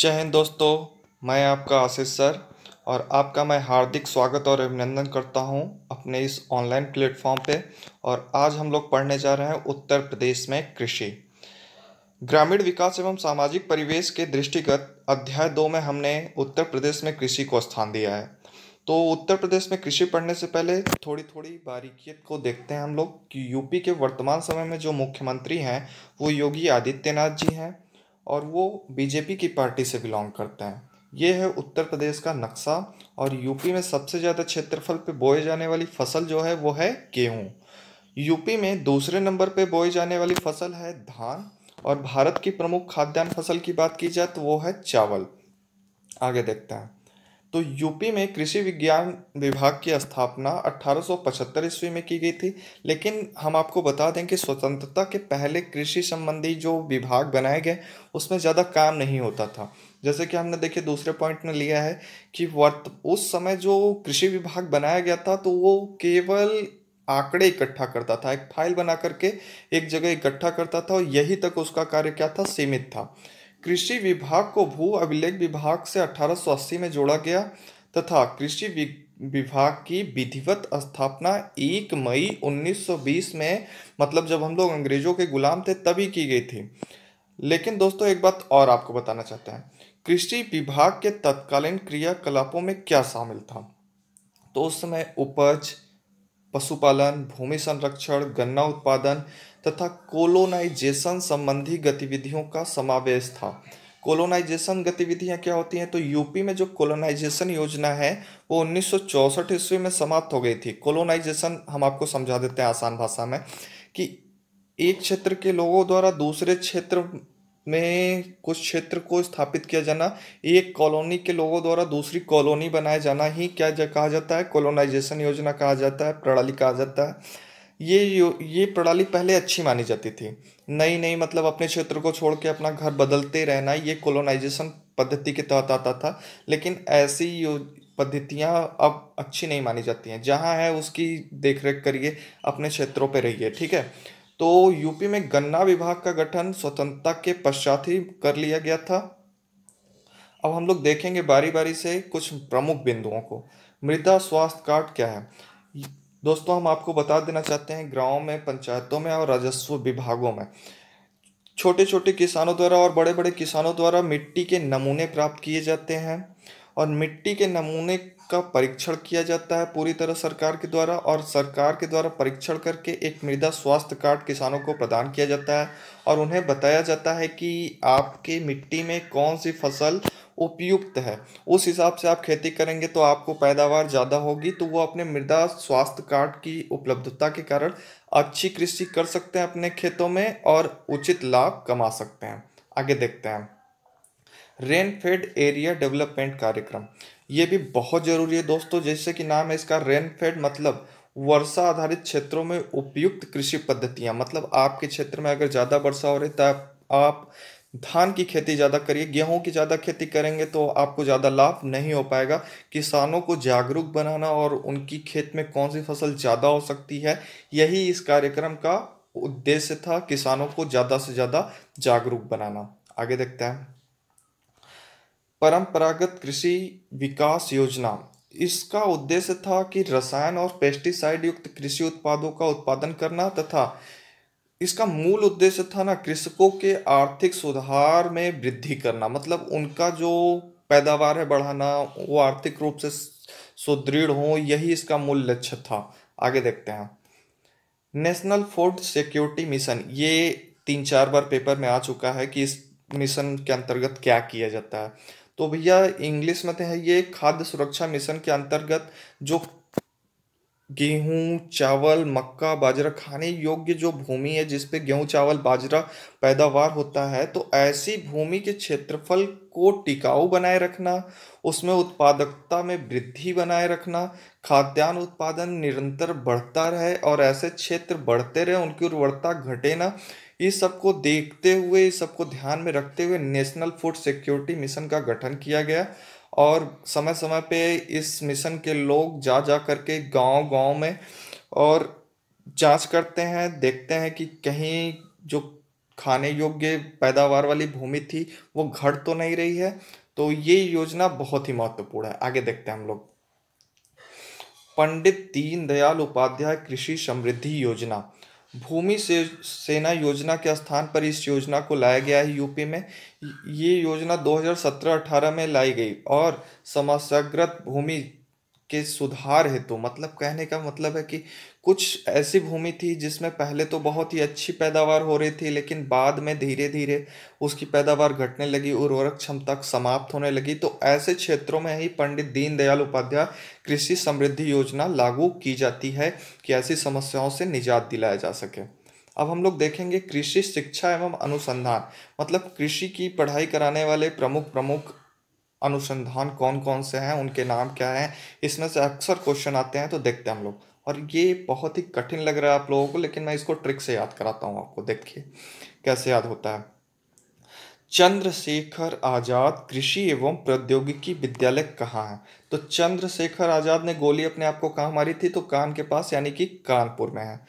जय हिंद दोस्तों। मैं आपका आशीष सर और आपका मैं हार्दिक स्वागत और अभिनंदन करता हूं अपने इस ऑनलाइन प्लेटफॉर्म पे। और आज हम लोग पढ़ने जा रहे हैं उत्तर प्रदेश में कृषि, ग्रामीण विकास एवं सामाजिक परिवेश के दृष्टिगत। अध्याय 2 में हमने उत्तर प्रदेश में कृषि को स्थान दिया है। तो उत्तर प्रदेश में कृषि पढ़ने से पहले थोड़ी थोड़ी बारीकियत को देखते हैं हम लोग कि यूपी के वर्तमान समय में जो मुख्यमंत्री हैं वो योगी आदित्यनाथ जी हैं और वो बीजेपी की पार्टी से बिलोंग करते हैं। ये है उत्तर प्रदेश का नक्शा। और यूपी में सबसे ज़्यादा क्षेत्रफल पे बोए जाने वाली फसल जो है वो है गेहूँ। यूपी में दूसरे नंबर पे बोई जाने वाली फसल है धान। और भारत की प्रमुख खाद्यान्न फसल की बात की जाए तो वो है चावल। आगे देखते हैं। तो यूपी में कृषि विज्ञान विभाग की स्थापना 1875 ईस्वी में की गई थी। लेकिन हम आपको बता दें कि स्वतंत्रता के पहले कृषि संबंधी जो विभाग बनाए गए उसमें ज़्यादा काम नहीं होता था। जैसे कि हमने देखिए दूसरे पॉइंट में लिया है कि उस समय जो कृषि विभाग बनाया गया था तो वो केवल आंकड़े इकट्ठा करता था, एक फाइल बना करके एक जगह इकट्ठा करता था और यही तक उसका कार्य क्या था, सीमित था। कृषि विभाग को भू अभिलेख विभाग से 1880 में जोड़ा गया तथा कृषि विभाग की विधिवत स्थापना 1 मई 1920 में, मतलब जब हम लोग अंग्रेजों के गुलाम थे तभी की गई थी। लेकिन दोस्तों एक बात और आपको बताना चाहते हैं, कृषि विभाग के तत्कालीन क्रियाकलापों में क्या शामिल था। तो उस समय उपज, पशुपालन, भूमि संरक्षण, गन्ना उत्पादन तथा कोलोनाइजेशन संबंधी गतिविधियों का समावेश था। कोलोनाइजेशन गतिविधियां क्या होती हैं, तो यूपी में जो कोलोनाइजेशन योजना है वो 1964 ईस्वी में समाप्त हो गई थी। कोलोनाइजेशन हम आपको समझा देते हैं आसान भाषा में कि एक क्षेत्र के लोगों द्वारा दूसरे क्षेत्र में कुछ क्षेत्र को स्थापित किया जाना, एक कॉलोनी के लोगों द्वारा दूसरी कॉलोनी बनाए जाना ही क्या कहा जाता है, कोलोनाइजेशन योजना कहा जाता है, प्रणाली कहा जाता है। ये प्रणाली पहले अच्छी मानी जाती थी। नई नई मतलब अपने क्षेत्र को छोड़ के अपना घर बदलते रहना, ये कोलोनाइजेशन पद्धति के तहत आता था। लेकिन ऐसी पद्धतियाँ अब अच्छी नहीं मानी जाती हैं। जहाँ है उसकी देखरेख करिए, अपने क्षेत्रों पे रहिए, ठीक है। तो यूपी में गन्ना विभाग का गठन स्वतंत्रता के पश्चात ही कर लिया गया था। अब हम लोग देखेंगे बारी बारी से कुछ प्रमुख बिंदुओं को। मृदा स्वास्थ्य कार्ड क्या है दोस्तों, हम आपको बता देना चाहते हैं, गाँव में, पंचायतों में और राजस्व विभागों में छोटे छोटे किसानों द्वारा और बड़े बड़े किसानों द्वारा मिट्टी के नमूने प्राप्त किए जाते हैं और मिट्टी के नमूने का परीक्षण किया जाता है पूरी तरह सरकार के द्वारा। और सरकार के द्वारा परीक्षण करके एक मृदा स्वास्थ्य कार्ड किसानों को प्रदान किया जाता है और उन्हें बताया जाता है कि आपके मिट्टी में कौन सी फसल उपयुक्त है। उस हिसाब से आप खेती करेंगे तो आपको पैदावार ज़्यादा होगी, तो वो अपने मृदा स्वास्थ्य कार्ड की उपलब्धता के कारण अच्छी कृषि कर सकते हैं अपने खेतों में और उचित लाभ कमा सकते हैं। आगे देखते हैं। रेन फेड एरिया डेवलपमेंट कार्यक्रम, ये भी बहुत जरूरी है दोस्तों। जैसे कि नाम है इसका, रेन फेड मतलब वर्षा आधारित क्षेत्रों में उपयुक्त कृषि पद्धतियां। मतलब आपके क्षेत्र में अगर ज़्यादा वर्षा हो रही है तो आप धान की खेती ज़्यादा करिए, गेहूं की ज़्यादा खेती करेंगे तो आपको ज़्यादा लाभ नहीं हो पाएगा। किसानों को जागरूक बनाना और उनकी खेत में कौन सी फसल ज़्यादा हो सकती है, यही इस कार्यक्रम का उद्देश्य था, किसानों को ज़्यादा से ज़्यादा जागरूक बनाना। आगे देखते हैं। परंपरागत कृषि विकास योजना, इसका उद्देश्य था कि रसायन और पेस्टिसाइड युक्त कृषि उत्पादों का उत्पादन करना तथा इसका मूल उद्देश्य था ना कृषकों के आर्थिक सुधार में वृद्धि करना। मतलब उनका जो पैदावार है बढ़ाना, वो आर्थिक रूप से सुदृढ़ हो, यही इसका मूल लक्ष्य था। आगे देखते हैं। नेशनल फूड सिक्योरिटी मिशन, ये 3-4 बार पेपर में आ चुका है कि इस मिशन के अंतर्गत क्या किया जाता है। तो भैया इंग्लिश में तो है, ये खाद्य सुरक्षा मिशन के अंतर्गत जो गेहूं, चावल, मक्का, बाजरा खाने योग्य जो भूमि है जिस पे गेहूं, चावल, बाजरा पैदावार होता है, तो ऐसी भूमि के क्षेत्रफल को टिकाऊ बनाए रखना, उसमें उत्पादकता में वृद्धि बनाए रखना, खाद्यान्न उत्पादन निरंतर बढ़ता रहे और ऐसे क्षेत्र बढ़ते रहे, उनकी उर्वरता घटे ना। इस सबको देखते हुए, इस सबको ध्यान में रखते हुए नेशनल फूड सिक्योरिटी मिशन का गठन किया गया। और समय समय पे इस मिशन के लोग जा जा करके गांव गांव में और जांच करते हैं, देखते हैं कि कहीं जो खाने योग्य पैदावार वाली भूमि थी वो घट तो नहीं रही है। तो ये योजना बहुत ही महत्वपूर्ण है। आगे देखते हैं हम लोग। पंडित दीनदयाल उपाध्याय कृषि समृद्धि योजना, भूमि से सेना योजना के स्थान पर इस योजना को लाया गया है यूपी में। ये योजना 2017-18 में लाई गई और समस्याग्रस्त भूमि के सुधार हेतु, मतलब कहने का मतलब है कि कुछ ऐसी भूमि थी जिसमें पहले तो बहुत ही अच्छी पैदावार हो रही थी, लेकिन बाद में धीरे धीरे उसकी पैदावार घटने लगी, उर्वरक क्षमता समाप्त होने लगी। तो ऐसे क्षेत्रों में ही पंडित दीनदयाल उपाध्याय कृषि समृद्धि योजना लागू की जाती है कि ऐसी समस्याओं से निजात दिलाया जा सके। अब हम लोग देखेंगे कृषि शिक्षा एवं अनुसंधान, मतलब कृषि की पढ़ाई कराने वाले प्रमुख प्रमुख अनुसंधान कौन कौन से हैं, उनके नाम क्या हैं। इसमें से अक्सर क्वेश्चन आते हैं, तो देखते हैं हम लोग। और ये बहुत ही कठिन लग रहा है आप लोगों को, लेकिन मैं इसको ट्रिक से याद कराता हूँ आपको। देखिए कैसे याद होता है। चंद्रशेखर आजाद कृषि एवं प्रौद्योगिकी विद्यालय कहाँ है? तो चंद्रशेखर आजाद ने गोली अपने आप को कहाँ मारी थी? तो कान के पास, यानी कि कानपुर में है।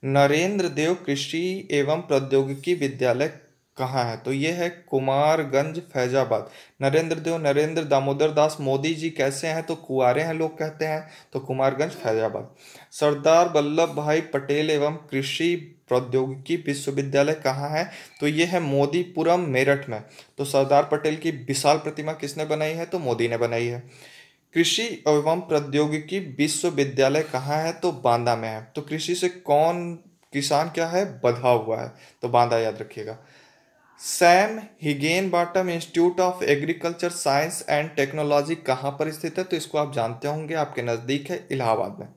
नरेंद्र देव कृषि एवं प्रौद्योगिकी विद्यालय कहाँ है? तो ये है कुमारगंज फैजाबाद। नरेंद्र देव नरेंद्र दामोदर दास मोदी जी कैसे हैं? तो कुंवारे हैं लोग कहते हैं, तो कुमारगंज फैजाबाद। सरदार वल्लभ भाई पटेल एवं कृषि प्रौद्योगिकी विश्वविद्यालय कहाँ है? तो ये है मोदीपुरम मेरठ में। तो सरदार पटेल की विशाल प्रतिमा किसने बनाई है? तो मोदी ने बनाई है। कृषि एवं प्रौद्योगिकी विश्वविद्यालय कहाँ है? तो बांदा में है। तो कृषि से कौन किसान क्या है? बधा हुआ है, तो बांदा याद रखिएगा। Sam Higginbottom institute of agriculture science and technology कहाँ पर स्थित है? तो इसको आप जानते होंगे, आपके नज़दीक है, इलाहाबाद में।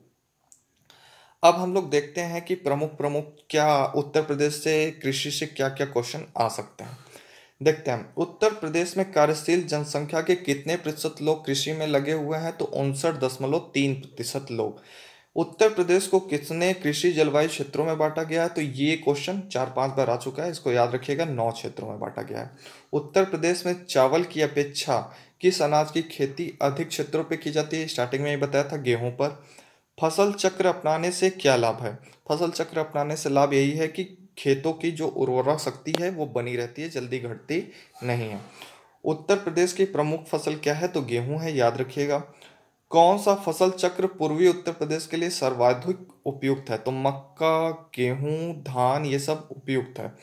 अब हम लोग देखते हैं कि प्रमुख प्रमुख क्या उत्तर प्रदेश से कृषि से क्या क्या क्वेश्चन आ सकते हैं। देखते हैं, उत्तर प्रदेश में कार्यशील जनसंख्या के कितने प्रतिशत लोग कृषि में लगे हुए हैं? तो 59.3% लोग। उत्तर प्रदेश को कितने कृषि जलवायु क्षेत्रों में बांटा गया है? तो ये क्वेश्चन 4-5 बार आ चुका है, इसको याद रखिएगा। 9 क्षेत्रों में बांटा गया है। उत्तर प्रदेश में चावल की अपेक्षा किस अनाज की खेती अधिक क्षेत्रों पे की जाती है? स्टार्टिंग में ही बताया था, गेहूं पर। फसल चक्र अपनाने से क्या लाभ है? फसल चक्र अपनाने से लाभ यही है कि खेतों की जो उर्वरक शक्ति है वो बनी रहती है, जल्दी घटती नहीं है। उत्तर प्रदेश की प्रमुख फसल क्या है? तो गेहूं है, याद रखिएगा। कौन सा फसल चक्र पूर्वी उत्तर प्रदेश के लिए सर्वाधिक उपयुक्त है? तो मक्का, गेहूं, धान, ये सब उपयुक्त है।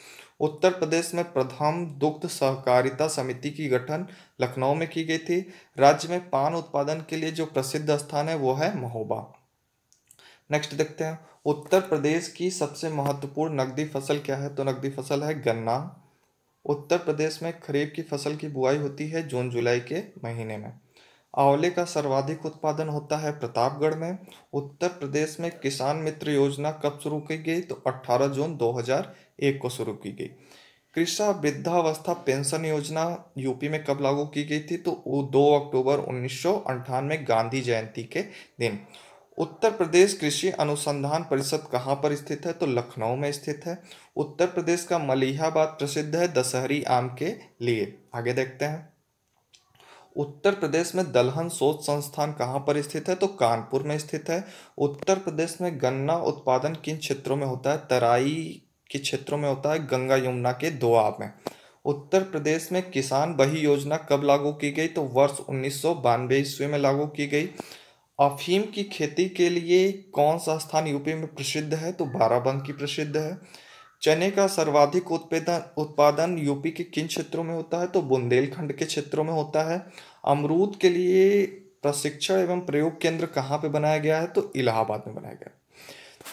उत्तर प्रदेश में प्रथम दुग्ध सहकारिता समिति की गठन लखनऊ में की गई थी। राज्य में पान उत्पादन के लिए जो प्रसिद्ध स्थान है वो है महोबा। नेक्स्ट देखते हैं, उत्तर प्रदेश की सबसे महत्वपूर्ण नकदी फसल क्या है? तो नकदी फसल है गन्ना। उत्तर प्रदेश में खरीफ की फसल की बुआई होती है जून जुलाई के महीने में। आंवले का सर्वाधिक उत्पादन होता है प्रतापगढ़ में। उत्तर प्रदेश में किसान मित्र योजना कब शुरू की गई? तो 18 जून 2001 को शुरू की गई। कृषा वृद्धावस्था पेंशन योजना यूपी में कब लागू की गई थी? तो 2 अक्टूबर 1998 गांधी जयंती के दिन। उत्तर प्रदेश कृषि अनुसंधान परिषद कहाँ पर स्थित है? तो लखनऊ में स्थित है। उत्तर प्रदेश का मलिहाबाद प्रसिद्ध है दशहरी आम के लिए। आगे देखते हैं, उत्तर प्रदेश में दलहन शोध संस्थान कहाँ पर स्थित है? तो कानपुर में स्थित है। उत्तर प्रदेश में गन्ना उत्पादन किन क्षेत्रों में होता है? तराई के क्षेत्रों में होता है, गंगा यमुना के दोआब में। उत्तर प्रदेश में किसान बही योजना कब लागू की गई? तो वर्ष 1992 ईस्वी में लागू की गई। अफीम की खेती के लिए कौन सा स्थान यूपी में प्रसिद्ध है? तो बाराबंकी प्रसिद्ध है। चने का सर्वाधिक उत्पादन उत्पादन यूपी के किन क्षेत्रों में होता है? तो बुंदेलखंड के क्षेत्रों में होता है। अमरूद के लिए प्रशिक्षण एवं प्रयोग केंद्र कहाँ पे बनाया गया है? तो इलाहाबाद में बनाया गया है।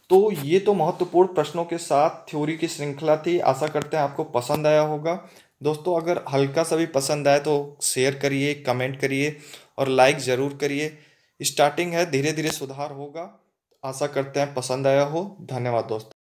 तो ये तो महत्वपूर्ण प्रश्नों के साथ थ्योरी की श्रृंखला थी। आशा करते हैं आपको पसंद आया होगा। दोस्तों, अगर हल्का सा भी पसंद आए तो शेयर करिए, कमेंट करिए और लाइक ज़रूर करिए। स्टार्टिंग है, धीरे धीरे सुधार होगा। आशा करते हैं पसंद आया हो। धन्यवाद दोस्तों।